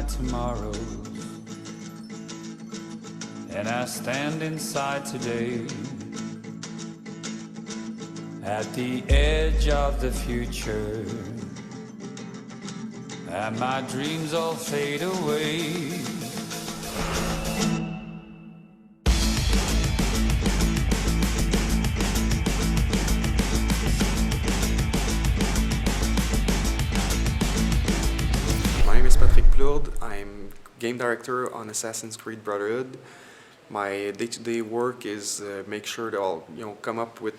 my tomorrows, and I stand inside today at the edge of the future, and my dreams all fade away. My name is I'm game director on Assassin's Creed Brotherhood. My day-to-day work is make sure that I'll come up with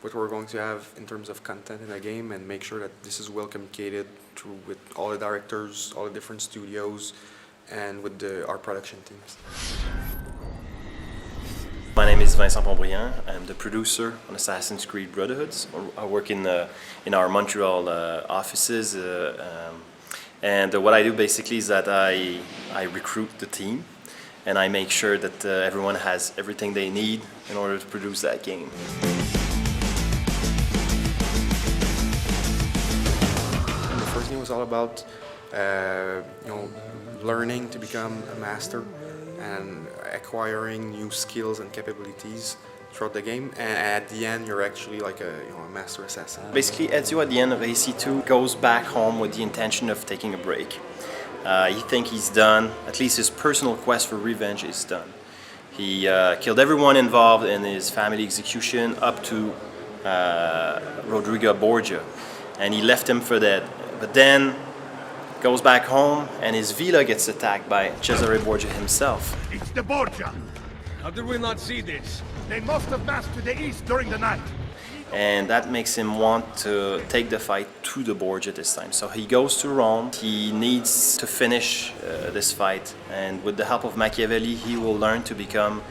what we're going to have in terms of content in the game and make sure that this is well communicated through with all the directors, all the different studios, and with our production teams. My name is Vincent Pombriand. I'm the producer on Assassin's Creed Brotherhood. I work in our Montreal offices. And what I do basically is that I recruit the team and I make sure that everyone has everything they need in order to produce that game. And the first game was all about learning to become a master and acquiring new skills and capabilities throughout the game, and at the end you're actually like a master assassin. Basically, Ezio at the end of AC2 goes back home with the intention of taking a break. He thinks he's done, at least his personal quest for revenge is done. He killed everyone involved in his family execution up to Rodrigo Borgia, and he left him for dead. But then goes back home and his villa gets attacked by Cesare Borgia himself. It's the Borgia! How did we not see this? They must have massed to the east during the night. And that makes him want to take the fight to the Borgia this time. So he goes to Rome. He needs to finish this fight, and with the help of Machiavelli, he will learn to become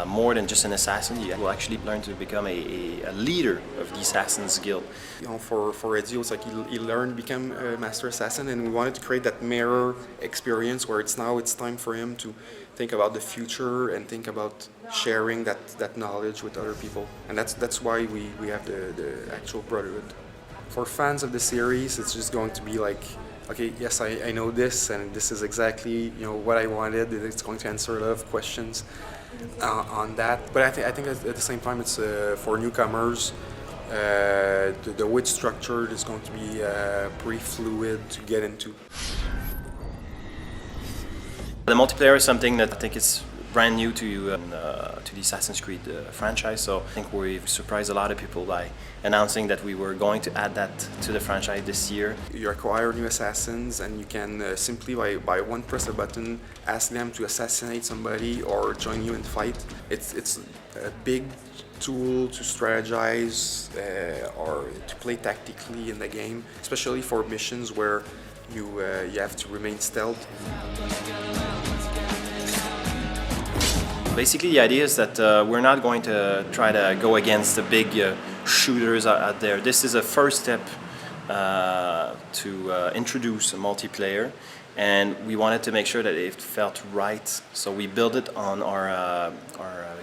more than just an assassin. He will actually learn to become a leader of the Assassin's Guild. For Ezio, it's like he learned to become a master assassin, and we wanted to create that mirror experience where it's time for him to think about the future and think about sharing that knowledge with other people. And that's why we have the actual Brotherhood. For fans of the series, it's just going to be like, okay, yes, I know this, and this is exactly what I wanted. It's going to answer a lot of questions on that. But I think at the same time, it's for newcomers. The way it's structured is going to be pretty fluid to get into. The multiplayer is something that I think is brand new to the Assassin's Creed franchise, so I think we've surprised a lot of people by announcing that we were going to add that to the franchise this year. You acquire new assassins, and you can simply by one press a button ask them to assassinate somebody or join you in fight. It's a big tool to strategize or to play tactically in the game, especially for missions where you have to remain stealth. Basically, the idea is that we're not going to try to go against the big shooters out there. This is a first step to introduce a multiplayer, and we wanted to make sure that it felt right, so we built it on our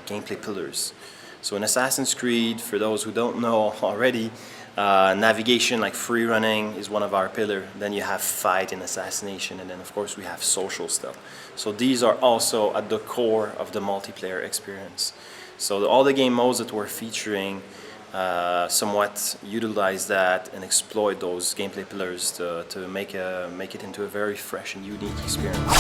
gameplay pillars. So in Assassin's Creed, for those who don't know already, navigation, like free running, is one of our pillars. Then you have fight and assassination, and then of course we have social stuff. So these are also at the core of the multiplayer experience. So all the game modes that we're featuring somewhat utilize that and exploit those gameplay pillars to make it into a very fresh and unique experience.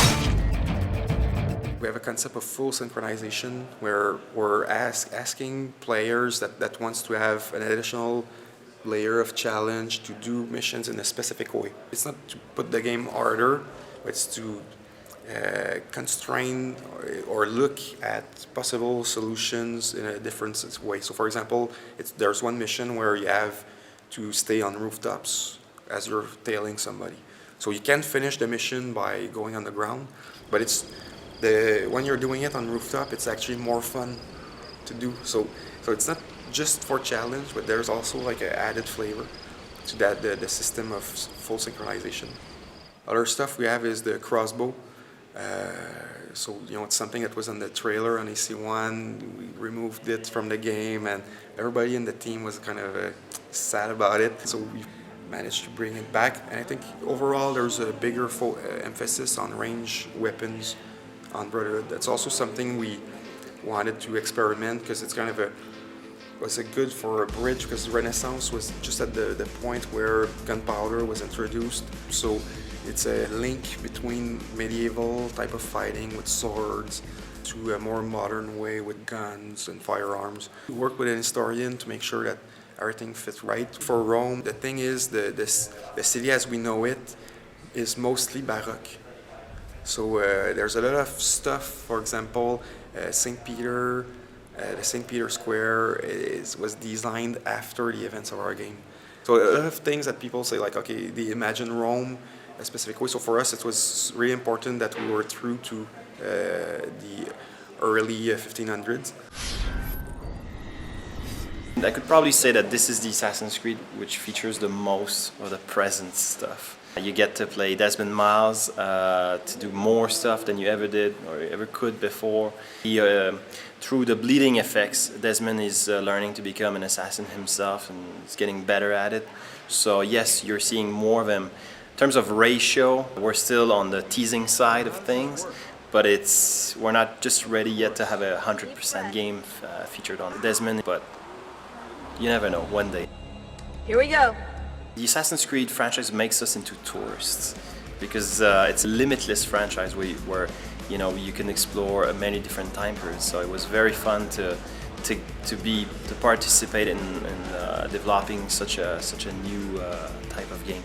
We have a concept of full synchronization where we're asking players that wants to have an additional layer of challenge to do missions in a specific way. It's not to put the game harder, it's to constrain or look at possible solutions in a different way. So for example, there's one mission where you have to stay on rooftops as you're tailing somebody. So you can't finish the mission by going on the ground, but when you're doing it on rooftop, it's actually more fun to do. So it's not just for challenge, but there's also like an added flavor to that, the system of full synchronization. Other stuff we have is the crossbow. So it's something that was on the trailer on AC1. We removed it from the game, and everybody in the team was kind of sad about it. So we managed to bring it back. And I think overall there's a bigger emphasis on range weapons on Brotherhood. That's also something we wanted to experiment because it's kind of was good for a bridge because Renaissance was just at the point where gunpowder was introduced. So it's a link between medieval type of fighting with swords to a more modern way with guns and firearms. We worked with an historian to make sure that everything fits right. For Rome, the thing is the city as we know it is mostly Baroque. So there's a lot of stuff, for example, St. Peter, the St. Peter Square was designed after the events of our game. So a lot of things that people say like, okay, they imagine Rome a specific way. So for us, it was really important that we were true to the early 1500s. I could probably say that this is the Assassin's Creed which features the most of the present stuff. You get to play Desmond Miles to do more stuff than you ever did or ever could before. Through the bleeding effects, Desmond is learning to become an assassin himself and is getting better at it. So yes, you're seeing more of him. In terms of ratio, we're still on the teasing side of things, but we're not just ready yet to have a 100% game featured on Desmond, but you never know, one day. Here we go. The Assassin's Creed franchise makes us into tourists because it's a limitless franchise where you can explore many different time periods. So it was very fun to participate in developing such a new type of game.